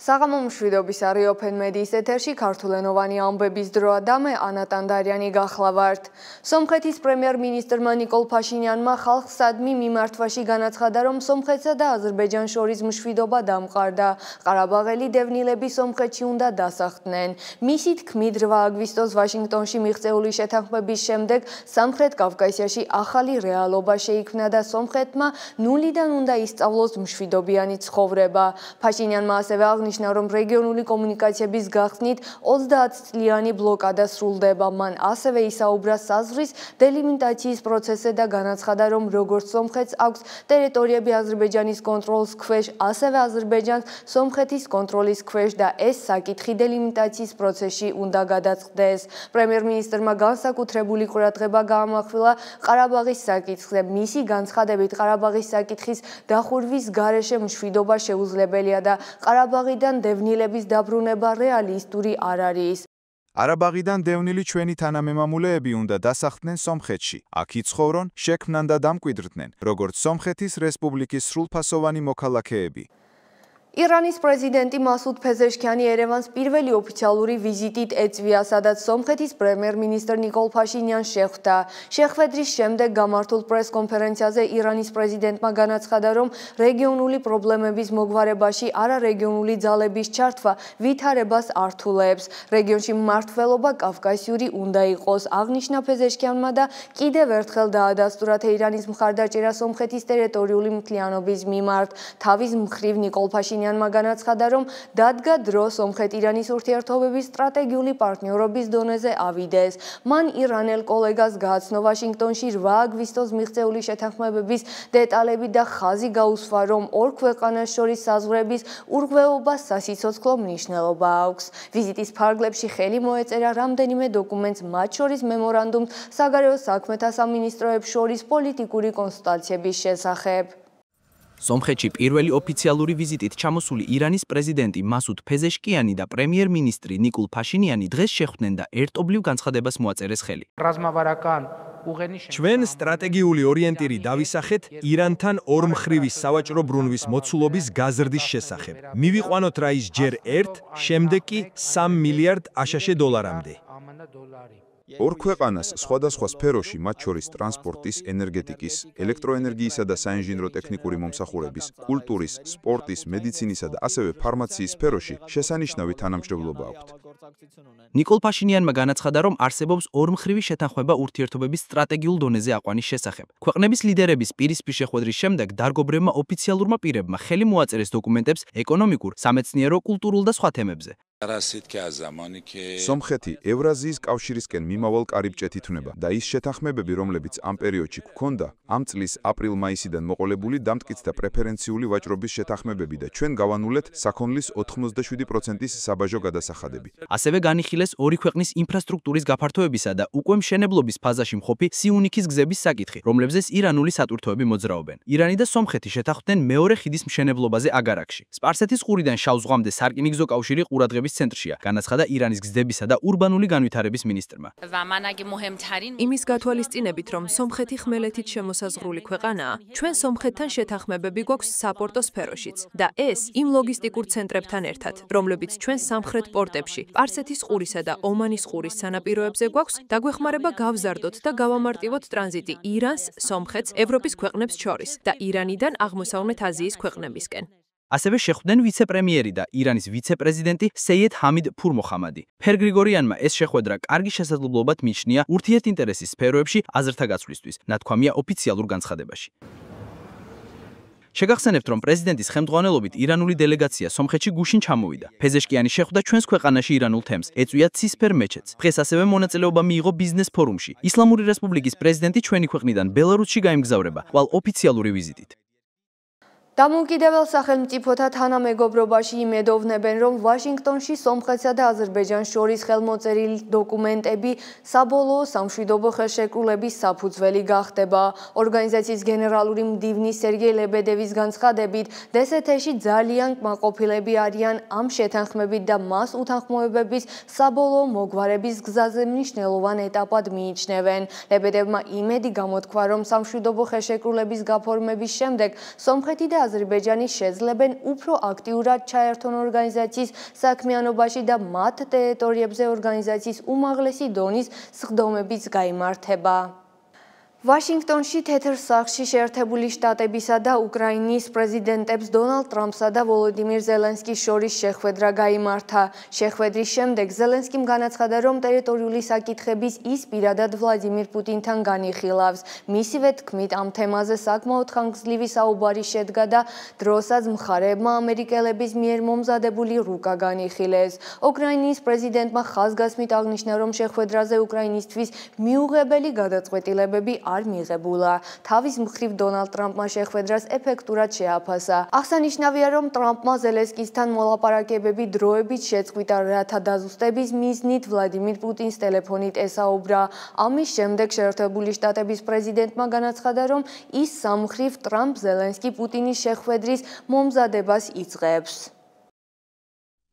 საღამო მშვიდობის არის Open Media-ის ეთერში ქართულენოვანი ამბების დროა და მე ანა ტანდარიანი გახლავართ. სომხეთის პრემიერ-მინისტრმა ნიკოლ ფაშინიანმა ხალხს სადმი მიმართვაში განაცხადა, რომ სომხეთსა და აზერბაიჯანს შორის მშვიდობა დამყარდა. ყარაბაღელი დევნილები სომხეთში უნდა დასახლდნენ. მისი თქმით 8 აგვისტოს ვაშინგტონში მიღწეული შეთანხმების შემდეგ სამხრეთ კავკასიაში ახალი რეალობა შეიქმნა და სომხეთმა ნულიდან უნდა ისწავლოს მშვიდობიანი ცხოვრება. ფაშინიანმა ასევე აღნიშნა, რომ რეგიონული კომუნიკაციების გახსნით 30 წლიანი ბლოკადა სრულდება. მან ასევე ისაუბრა საზღვრის დელიმიტაციის პროცესზე და განაცხადა, რომ როგორც სომხეთს აქვს ტერიტორიები აზერბაიჯანის კონტროლის ქვეშ, ასევე აზერბაიჯანს სომხეთის კონტროლის ქვეშ და ეს საკითხი დელიმიტაციის პროცესში უნდა გადაწყდეს. პრემიერ-მინისტრმა განსაკუთრებული ყურადღება გაამახვილა ყარაბაღის საკითხზე. მისი განცხადებით, ყარაბაღის საკითხის დახურვის გარეშე მშვიდობა შეუძლებელია და ყარაბაღიდან დევნილების დაბრუნება რეალისტური არ არის. ყარაბაღიდან დევნილი ჩვენი თანამემამულეები უნდა დასახლდნენ სომხეთში. აქ იცხოვრონ, შექმნან და დამკვიდრდნენ, როგორც სომხეთის რესპუბლიკის სრულფასოვანი მოქალაქეები. ირანის პრეზიდენტი მასუდ ფეზეშქიანი ერევანს პირველი ოფიციალური ვიზიტით ეწვია, სადაც სომხეთის პრემიერ-მინისტრ ნიკოლ ფაშინიანს შეხვდა. შეხვედრის შემდეგ გამართულ პრეს-კონფერენციაზე ირანის პრეზიდენტმა განაცხადა, რომ რეგიონული პრობლემების მოგვარებაში არარეგიონული ძალების ჩართვა ვითარებას ართულებს. რეგიონში მმართველობა კავკასიური უნდა იყოს, აღნიშნა ფეზეშქიანმა და კიდევ ერთხელ დაადასტურა ირანის მხარდაჭერა სომხეთის ტერიტორიული მთლიანობის მიმართ. თავის მხრივ ნიკოლ ფაშინიანი განაცხადა, რომ დადგა დრო სომხეთ-ირანის ურთიერთობების სტრატეგიული პარტნიორობის დონეზე ავიდეს. მან ირანელ კოლეგას გააცნო ვაშინგტონში 8 აგვისტოს მიღწეული შეთანხმებების დეტალები და ხაზი გაუსვა, რომ ორ ქვეყანას შორის საზღვრების ურღვეობას სასიცოცხლო მნიშვნელობა აქვს. ვიზიტის ფარგლებში ხელი მოეწერა რამდენიმე დოკუმენტს, მათ შორის მემორანდუმს საგარეო საქმეთა სამინისტროებს შორის პოლიტიკური კონსულტაციების შესახებ. სომხეთში პირველი ოფიციალური ვიზიტით ჩამოსული ირანის პრეზიდენტი მასუდ ფეზეშკიანი და პრემიერ-მინისტრი ნიკოლ ფაშინიანი დღეს შეხვდნენ და ერთობლივ განცხადებას მოაწერეს ხელი. ჩვენ სტრატეგიული ორიენტირი დავისახეთ ირანთან ორმხრივი სავაჭრო ბრუნვის მოცულობის გაზრდის შესახებ. მივიყვანოთ რა ის ჯერ 1, შემდეგ კი 3 მილიარდ აშშ დოლარამდე. ორ ქვეყანას სხვადასხვა სფეროში, მათ შორის ტრანსპორტის, ენერგეტიკის, ელექტროენერგიისა და საინჟინრო ტექნიკური მომსახურების, კულტურის, სპორტის, მედიცინისა და ასევე ფარმაციის სფეროში შესანიშნავი თანამშრომლობა აქვთ. ნიკოლ ფაშინიანმა განაცხადა, რომ არსებობს ორმხრივი შეთანხმება ურთიერთობების სტრატეგიულ დონეზე აყვანის შესახებ. ქვეყნების ლიდერების პირისპირ შეხვედრის შემდეგ დარგობრივმა ოფიციალურმა პირებმა ხელი მოაწერეს დოკუმენტებს ეკონომიკურ, სამეცნიერო, კულტურულ და სხვა თემებზე. სომხეთი ევრაზიის კავშირისკენ მიმავალ კარიბჭეთ ითვლება და ის შეთანხმებები, რომლებიც ამ პერიოდში გვქონდა, ამ წლის აპრილ-მაისიდან მოყოლებული დამტკიცდა პრეფერენციული ვაჭრობის შეთანხმებები და ჩვენ გავანულეთ საქონლის 87%-ის საბაჟო გადასახადები. ასევე განიხილეს ორი ქვეყნის ინფრასტრუქტურის გაფართოებისა და უკვე მშენებლობის ფაზაში მყოფი სიუნიქის გზების საკითხი, რომლებზეც ირანული სატვირთოები მოძრაობენ. ირანი და სომხეთი შეთანხმდნენ მეორე ხიდის მშენებლობაზე აგარაკში. სპარსეთის ყურიდან შავ ზღვამდე სარკინიგზო კავშირი ყურადღების ცენტრშია, განაცხადა ირანის გზდებისა და ურბანული განვითარების მინისტრმა. იმის გათვალისწინებით, რომ სომხეთი ხმელეთით შემოსაზღვრული ქვეყანაა, ჩვენ სომხეთთან შეთანხმებები გვაქვს საპორტო სფეროშიც და ეს იმ ლოგისტიკურ ცენტრებთან ერთად, რომლებიც ჩვენ სამხრეთ პორტებში, სპარსეთის ყურისა და ომანის ყურის სანაპიროებზე გვაქვს, დაგვეხმარება გავზარდოთ და გავამარტივოთ ტრანზიტი ირანს, სომხეთს, ევროპის ქვეყნებს შორის და ირანიდან აღმოსავლეთ აზიის ქვეყნებისკენ. ასევე შეხვდნენ ვიცე-პრემიერი და ირანის ვიცე-პრეზიდენტი სეიედ ჰამიდ ფურმოხამადი. ფერ გრიგორიანმა ეს შეხვედრა კარგი შესაძლებლობად მიიჩნია ურთიერთინტერესის სფეროებში აზრთა გაცვლისთვის, ნათქვამია ოფიციალურ განცხადებაში. შეგახსენებთ, რომ პრეზიდენტის ხელმძღვანელობით ირანული დელეგაცია სომხეთში გუშინ ჩამოვიდა. ფეზეშკიანი შეხვდა ჩვენს ქვეყანაში ირანულ თემს, ეწვია ცისფერ მეჩეთს. დღეს ასევე მონაწილეობა მიიღო ბიზნეს ფორუმში. ისლამური რესპუბლიკის პრეზიდენტი ჩვენი ქვეყნიდან ბელარუსში გაემგზავრება, კვალ ოფიციალური ვიზიტით. დამოუკიდებელ სახელმწიფოთა თანამეგობრობაში იმედოვნებენ, რომ ვაშინგტონში სომხეთსა და აზერბაიჯანს შორის ხელმოწერილი დოკუმენტები საბოლოო სამშვიდობო ხელშეკრულების საფუძველი გახდება. ორგანიზაციის გენერალური მდივნის სერგეი ლებედევის განცხადებით, დსთ-ში ძალიან კმაყოფილები არიან ამ შეთანხმებით და მას უთანხმოებების საბოლოო მოგვარების გზაზე მნიშვნელოვან ეტაპად მიიჩნევენ. ლებედევმა იმედი გამოთქვა, რომ სამშვიდობო ხელშეკრულების გაფორმების შემდეგ სომხეთი და აზერბაიჯანის შეძლებენ უფრო აქტიურად ჩაერთონ ორგანიზაციის საქმიანობაში და მათ ტერიტორიებზე ორგანიზაციის უმაღლესი დონის სხდომების გაიმართება. ვაშინგტონში თეთრ სახლში შეერთებული შტატებისა და უკრაინის პრეზიდენტებს დონალდ ტრამპსა და ვოლოდიმირ ზელენსკის შორის შეხვედრა გაიმართა. შეხვედრის შემდეგ ზელენსკიმ განაცხადა, რომ ტერიტორიული საკითხების ის პირადად ვლადიმირ პუტინთან განიხილავს. მისივე თქმით, ამ თემაზე საკმაოდ ხანგრძლივი საუბარი შედგა და დროსაც მხარეებმა ამერიკელების მიერ მომზადებული რუკა განიხილეს. უკრაინის პრეზიდენტმა ხაზგასმით აღნიშნა, რომ შეხვედრაზე უკრაინისთვის მიუღებელი გადაწყვეტილებები არ მიღებულა. თავის მხრივ დონალდ ტრამპმა შეხვედრას ეფექტურად შეაფასა. აღსანიშნავია, რომ ტრამპმა ზელენსკისთან მოლაპარაკებები დროებით შეწყვიტა, რათა დაზუსტების მიზნით ვლადიმირ პუტინს ტელეფონით ესაუბრა. ამის შემდეგ შეერთებული შტატების პრეზიდენტმა განაცხადა, რომ ის სამხრივ ტრამპ-ზელენსკი-პუტინის შეხვედრის მომზადებას იწყებს.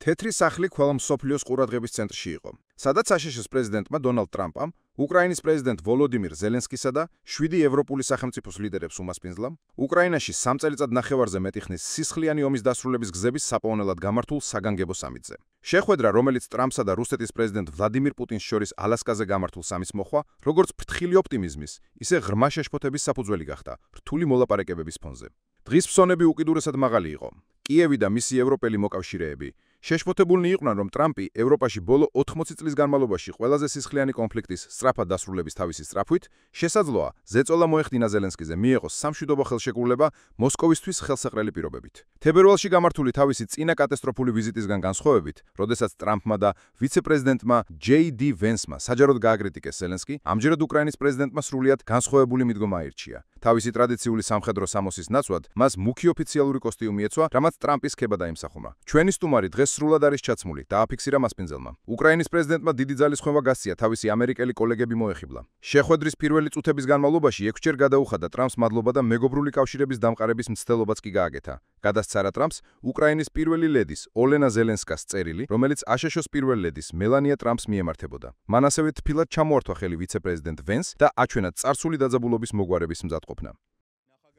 თეთრი სახლი ყველა მსოფლიოს ყურადღების ცენტრში იყო, სადაც აშშ-ის პრეზიდენტმა დონალდ ტრამპამ, უკრაინის პრეზიდენტ ვოლოდიმირ ზელენსკისა და 7 ევროპული სახელმწიფოს ლიდერებს უმასპინძლა, უკრაინაში 3 წელიწად ნახევარზე მეტი ხნის სისხლიანი ომის დასრულების გზების საპოვნელად გამართულ საგანგებო სამიტზე. შეხვედრა, რომელიც ტრამპსა და რუსეთის პრეზიდენტ ვლადიმირ პუტინს შორის ალასკაზე გამართულ სამიტს მოხდა, როგორც ფრთხილი ოპტიმიზმის, ისე ღრმა შეშფოთების საფუძველი გახდა რთული მოლაპარაკებების ფონზე. დღის ფსონები უკიდურესად მაღალი იყო. კიევი და მისი ევროპელი მოკავშირეები შეშფოთებულნი იყვნენ, რომ ტრამპი ევროპაში ბოლო 80 წლის განმავლობაში ყველაზე სისხლიანი კონფლიქტის სწრაფად დასრულების თავისი სწრაფვით, შესაძლოა ზეწოლა მოეხდინა ზელენსკიზე მიეღოს სამშვიდობო ხელშეკრულება მოსკოვისთვის ხელსაყრელი პირობებით. თებერვალში გამართული თავისი წინა კატასტროფული ვიზიტისგან განსხვავებით, როდესაც ტრამპმა და ვიცე-პრეზიდენტმა ჯეი-დი ვენსმა საჯაროდ გააკრიტიკეს ზელენსკი, ამჯერად უკრაინის პრეზიდენტმა სრულიად განსხვავებული მიდგომა აირჩია. თავისი ტრადიციული სამხედრო სამოსის ნაცვლად მას მუქი ოფიციალური კოსტიუმი ეცვა, რამაც ტრამპის ქება დაიმსახურა. ჩვენი სტუმარი დღეს სრულად არის ჩაცმული, დააფიქსირა მასპინძელმა. უკრაინის პრეზიდენტმა დიდი ძალისხმევა გასცია თავისი ამერიკელი კოლეგები მოეხიბლა. შეხვედრის პირველი წუთების განმავლობაში 6-ჯერ გადაუხადა ტრამპს მადლობა და მეგობრული კავშირების დამყარების მცდელობაც კი გააკეთა. გადასცარა ტრამპს უკრაინის პირველი ლედის ოლენა ზელენსკას წერილი, რომელიც აშშ-ის პირველ ლედის მელანია ტრამპს მიემართებოდა. მან ასევე თბილად ჩამოართვა ხელი ვიცე-პრეზიდენტ ვენს და აჩვენა წარსული დაძაბულობის მოგვარების მზადყოფნა.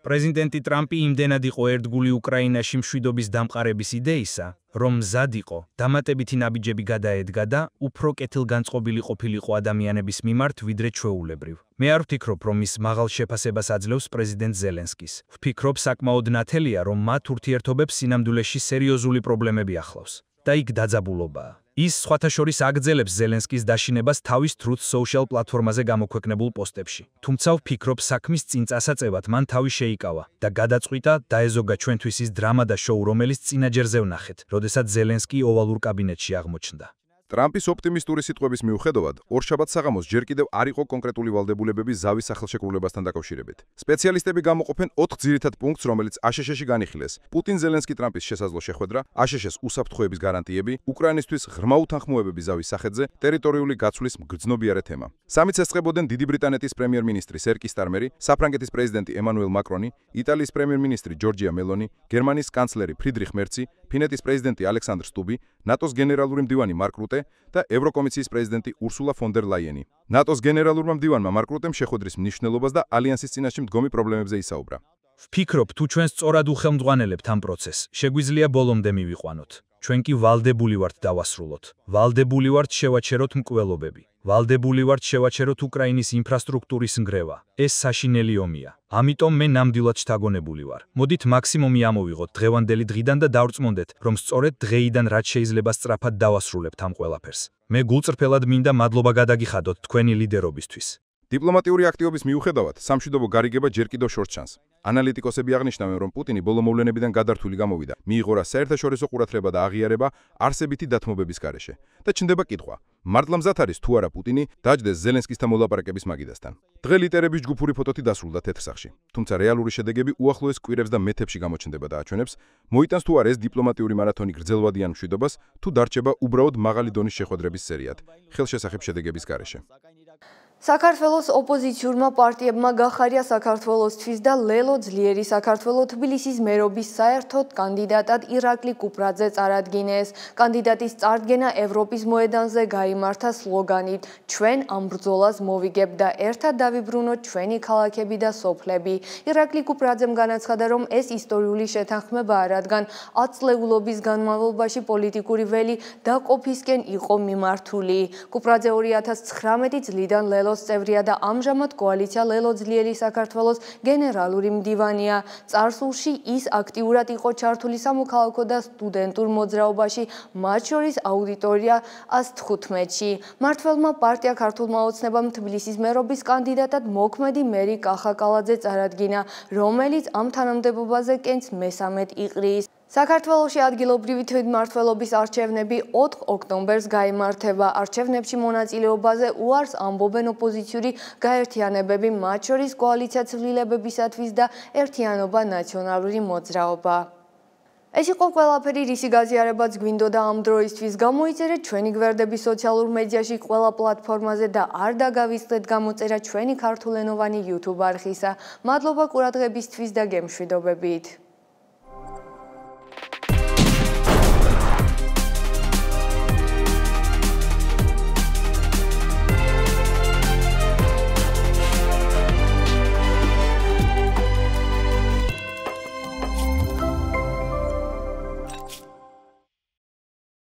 პრეზიდენტი ტრამპი იმდენად იყო ერთგული უკრაინაში მშვიდობის დამყარების იდეისა, რომ მზად იყო დამატებითი ნაბიჯები გადაედგა და უფრო კეთილგანწყობილი ყოფილიყო ადამიანების მიმართ, ვიდრე ჩვეულებრივ. მე არ ვფიქრობ, რომ ის მაღალ შეფასებას აძლევს პრეზიდენტ ზელენსკის. ვფიქრობ, საკმაოდ ნათელია, რომ მათ ურთიერთობებს სინამდვილეში სერიოზული პრობლემები ახლავს. და იქ დაძაბულობაა. ის სხვათა შორის აგრძელებს ზელენსკის დაშინებას თავის Truth Social პლატფორმაზე გამოქვეყნებულ პოსტებში. თუმცა ვფიქრობ, საქმის წინ წასაწევად მან თავი შეიკავა და გადაწყვიტა დაეზოგა ჩვენთვის ის დრამა და შოუ, რომელიც წინაჯერზე ვნახეთ, როდესაც ზელენსკი ოვალურ კაბინეტში აღმოჩნდა. ტრამპის ოპტიმისტური სიტყვების მიუხედავად, ორშაბათ საღამოს ჯერ კიდევ არ იყო კონკრეტული ვალდებულებები ზავის სახელშეკრულებასთან დაკავშირებით. სპეციალისტები გამოყოფენ 4 ძირითად პუნქტს, რომელიც აშშ-ში განიხილეს: პუტინ-ზელენსკი-ტრამპის შესაძლო შეხვედრა, აშშ-ის უსაფრთხოების გარანტიები, უკრაინისთვის ღრმა უთანხმოებები ზავის სახეთზე, ტერიტორიული გაცვლის მგრძნობიარე თემა. სამიტს ესწრებოდნენ დიდი ბრიტანეთის პრემიერ-მინისტრი სერ კი სტარმერი, საფრანგეთის პრეზიდენტი ემანუელ მაკრონი, იტალიის პრემიერ-მინისტრი ჯორჯია მელონი, გერმანიის კანცლერი ფრიდრიხ მერცი, ფინეთის პრეზიდენტი ალექსანდრ სტუბი, ნატოს გენერალური მდივანი მარკ რუტე და ევროკომისიის პრეზიდენტი ურსულა ფონ დერ ლაიენი. ნატოს გენერალურმა მდივანმა მარკ რუტემ შეხვედრის მნიშვნელობას და ალიანსის წინაშე მდგომი პრობლემებზე ისაუბრა. ვფიქრობ, თუ ჩვენ სწორად უხელმძღვანელებთ ამ პროცესს, შეგვიძლია ბოლომდე მივიყვანოთ. ჩვენ კი ვალდებული ვართ დავასრულოთ. ვალდებული ვართ შევაჩეროთ მკვლელობები. ვალდებული ვართ შევაჩეროთ უკრაინის ინფრასტრუქტურის ნგრევა. ეს საშინელი ომია. ამიტომ მე ნამდვილად შთაგონებული ვარ. მოდით მაქსიმუმი ამოვიღოთ დღევანდელი დღიდან და დავრწმუნდეთ, რომ სწორედ დღეიდან რაც შეიძლება სწრაფად დავასრულებთ ამ ყველაფერს. მე გულწრფელად მინდა მადლობა გადაგიხადოთ თქვენი ლიდერობისთვის. დიპლომატიური აქტივობის მიუხედავად, სამშვიდობო გარიგება ჯერ კიდევ შორს ჩანს. ანალიტიკოსები აღნიშნავენ, რომ პუტინი ბოლო მოვლენებიდან გადართული გამოვიდა, მიიღო რა საერთაშორისო ყურადღება და აღიარება არსებითი დათმობების გარეშე. და ჩნდება კითხვა: მართლა მზად არის თუ არა პუტინი დაჯდეს ზელენსკისთან მოლაპარაკების მაგიდასთან? დღე ლიტერების ჯგუფური ფოტოთი დასრულდა თეთრ სახლში. თუმცა რეალური შედეგები უახლოეს კვირებს და მეთებში გამოჩნდება და აჩვენებს, მოიტანს თუ არა ეს დიპლომატიური მარათონი გრძელვადიან მშვიდობას, თუ დარჩება უბრალოდ მაღალი დონის შეხვედრების სერიად, ხელშესახებ შედეგების გარეშე. საქართველოს ოპოზიციურმა პარტიებმა გახარია საქართველოსთვის და ლელო ძლიერი საქართველოს თბილისის მერობის საერთოდ კანდიდატად ირაკლი კუპრაძე წარადგინეს. კანდიდატის წარდგენა ევროპის მოედანზე გაიმართა სლოგანით „ჩვენ ამ ბრძოლას მოვიგებთ და ერთად დავიბრუნოთ ჩვენი ქალაქები და სოფლები“. ირაკლი კუპრაძემ განაცხადა, რომ ეს ისტორიული შეთანხმებაა, რადგან 10 წლეულობის განმავლობაში პოლიტიკური ველი დაყოფისკენ იყო მიმართული. კუპრაძე 2019 წლიდან ლელოს წევრია და ამჟამად კოალიცია ლელო ძლიერი საქართველოს გენერალური მდივანია. წარსულში ის აქტიურად იყო ჩართული სამოქალაქო და სტუდენტურ მოძრაობაში, მათ შორის აუდიტორია 115-ში. მმართველმა პარტია ქართულმა ოცნებამ თბილისის მერობის კანდიდატად მოქმედი მერი კახა კალაძე წარადგინა, რომელიც ამ თანამდებობაზე კენჭს მესამედ იყრის. საქართველოში ადგილობრივი თვითმმართველობის არჩევნები 4 ოქტომბერს გაიმართება. არჩევნებში მონაწილეობაზე უარს ამბობენ ოპოზიციური გაერთიანებები, მათ შორის კოალიცია ცვლილებებისათვის და ერთიანობა ნაციონალური მოძრაობა. ეს იყო ყველაფერი, რისი გაზიარებაც გვინდოდა ამ დროისთვის. გამოიწერეთ ჩვენი გვერდები სოციალურ მედიაში ყველა პლატფორმაზე და არ დაგავიწყდეთ გამოწერა ჩვენი ქართულენოვანი YouTube არხისა. მადლობა ყურადღებისთვის და გემშვიდობებით.